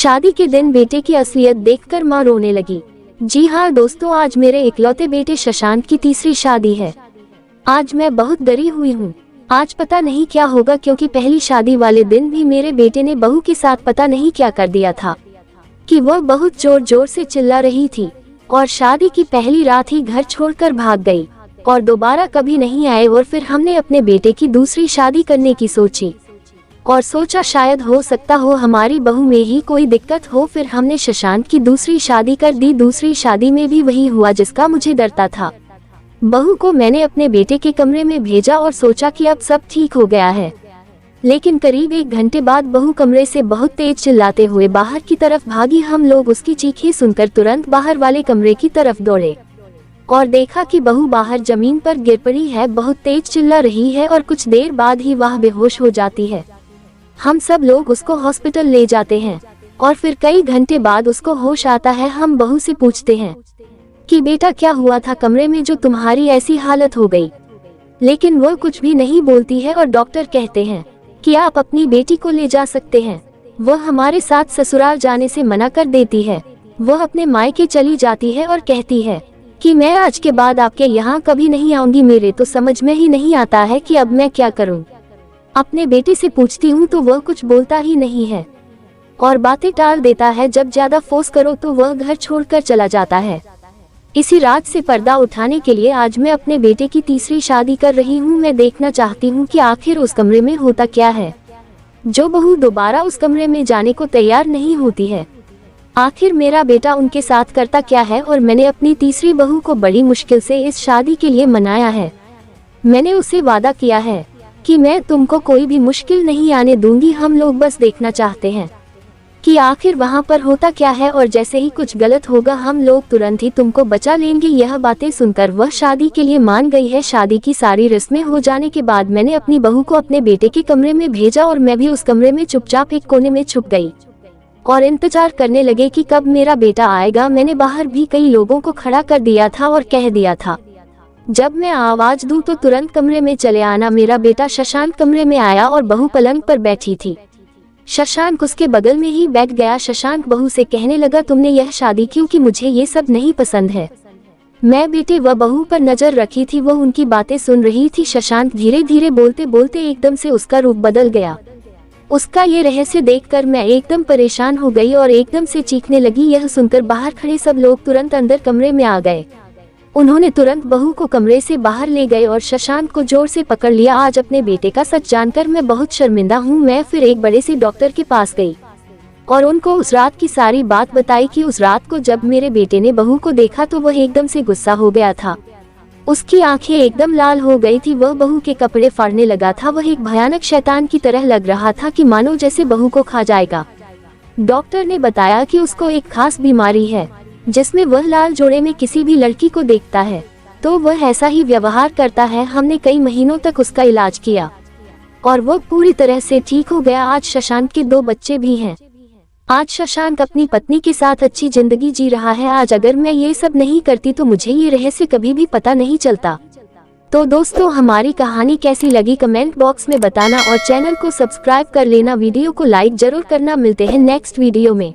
शादी के दिन बेटे की असलियत देखकर मां रोने लगी। जी हाँ दोस्तों, आज मेरे इकलौते बेटे शशांक की तीसरी शादी है। आज मैं बहुत डरी हुई हूँ। आज पता नहीं क्या होगा, क्योंकि पहली शादी वाले दिन भी मेरे बेटे ने बहू के साथ पता नहीं क्या कर दिया था कि वह बहुत जोर जोर से चिल्ला रही थी और शादी की पहली रात ही घर छोड़कर भाग गई और दोबारा कभी नहीं आए। और फिर हमने अपने बेटे की दूसरी शादी करने की सोची और सोचा शायद हो सकता हो हमारी बहू में ही कोई दिक्कत हो। फिर हमने शशांक की दूसरी शादी कर दी। दूसरी शादी में भी वही हुआ जिसका मुझे डरता था। बहू को मैंने अपने बेटे के कमरे में भेजा और सोचा कि अब सब ठीक हो गया है, लेकिन करीब 1 घंटे बाद बहू कमरे से बहुत तेज चिल्लाते हुए बाहर की तरफ भागी। हम लोग उसकी चीखें सुनकर तुरंत बाहर वाले कमरे की तरफ दौड़े और देखा कि बहू बाहर जमीन पर गिर पड़ी है, बहुत तेज चिल्ला रही है और कुछ देर बाद ही वह बेहोश हो जाती है। हम सब लोग उसको हॉस्पिटल ले जाते हैं और फिर कई घंटे बाद उसको होश आता है। हम बहू से पूछते हैं कि बेटा क्या हुआ था कमरे में जो तुम्हारी ऐसी हालत हो गई, लेकिन वह कुछ भी नहीं बोलती है और डॉक्टर कहते हैं कि आप अपनी बेटी को ले जा सकते हैं। वह हमारे साथ ससुराल जाने से मना कर देती है। वह अपने मायके चली जाती है और कहती है कि मैं आज के बाद आपके यहाँ कभी नहीं आऊंगी। मेरे तो समझ में ही नहीं आता है कि अब मैं क्या करूं। अपने बेटे से पूछती हूँ तो वह कुछ बोलता ही नहीं है और बातें टाल देता है। जब ज्यादा फोर्स करो तो वह घर छोड़कर चला जाता है। इसी रात से पर्दा उठाने के लिए आज मैं अपने बेटे की तीसरी शादी कर रही हूँ। मैं देखना चाहती हूँ कि आखिर उस कमरे में होता क्या है जो बहू दोबारा उस कमरे में जाने को तैयार नहीं होती है। आखिर मेरा बेटा उनके साथ करता क्या है। और मैंने अपनी तीसरी बहू को बड़ी मुश्किल से इस शादी के लिए मनाया है। मैंने उसे वादा किया है कि मैं तुमको कोई भी मुश्किल नहीं आने दूंगी। हम लोग बस देखना चाहते हैं कि आखिर वहां पर होता क्या है, और जैसे ही कुछ गलत होगा हम लोग तुरंत ही तुमको बचा लेंगे। यह बातें सुनकर वह शादी के लिए मान गई है। शादी की सारी रस्में हो जाने के बाद मैंने अपनी बहू को अपने बेटे के कमरे में भेजा और मैं भी उस कमरे में चुपचाप एक कोने में छुप गई और इंतजार करने लगे कि कब मेरा बेटा आएगा। मैंने बाहर भी कई लोगों को खड़ा कर दिया था और कह दिया था जब मैं आवाज दूं तो तुरंत कमरे में चले आना। मेरा बेटा शशांक कमरे में आया और बहू पलंग पर बैठी थी। शशांक उसके बगल में ही बैठ गया। शशांक बहू से कहने लगा तुमने यह शादी क्यों की, मुझे ये सब नहीं पसंद है। मैं बेटे व बहू पर नजर रखी थी, वो उनकी बातें सुन रही थी। शशांक धीरे धीरे बोलते बोलते एकदम से उसका रूप बदल गया। उसका ये रहस्य देखकर मैं एकदम परेशान हो गई और एकदम से चीखने लगी। यह सुनकर बाहर खड़े सब लोग तुरंत अंदर कमरे में आ गए। उन्होंने तुरंत बहू को कमरे से बाहर ले गए और शशांक को जोर से पकड़ लिया। आज अपने बेटे का सच जानकर मैं बहुत शर्मिंदा हूँ। मैं फिर एक बड़े से डॉक्टर के पास गई और उनको उस रात की सारी बात बताई कि उस रात को जब मेरे बेटे ने बहू को देखा तो वह एकदम से गुस्सा हो गया था। उसकी आंखें एकदम लाल हो गई थी। वह बहू के कपड़े फाड़ने लगा था। वह एक भयानक शैतान की तरह लग रहा था कि मानो जैसे बहू को खा जाएगा। डॉक्टर ने बताया कि उसको एक खास बीमारी है जिसमें वह लाल जोड़े में किसी भी लड़की को देखता है तो वह ऐसा ही व्यवहार करता है। हमने कई महीनों तक उसका इलाज किया और वह पूरी तरह से ठीक हो गया। आज शशांक के 2 बच्चे भी हैं। आज शशांक अपनी पत्नी के साथ अच्छी जिंदगी जी रहा है। आज अगर मैं ये सब नहीं करती तो मुझे ये रहस्य कभी भी पता नहीं चलता। तो दोस्तों, हमारी कहानी कैसी लगी कमेंट बॉक्स में बताना और चैनल को सब्सक्राइब कर लेना। वीडियो को लाइक जरूर करना। मिलते हैं नेक्स्ट वीडियो में।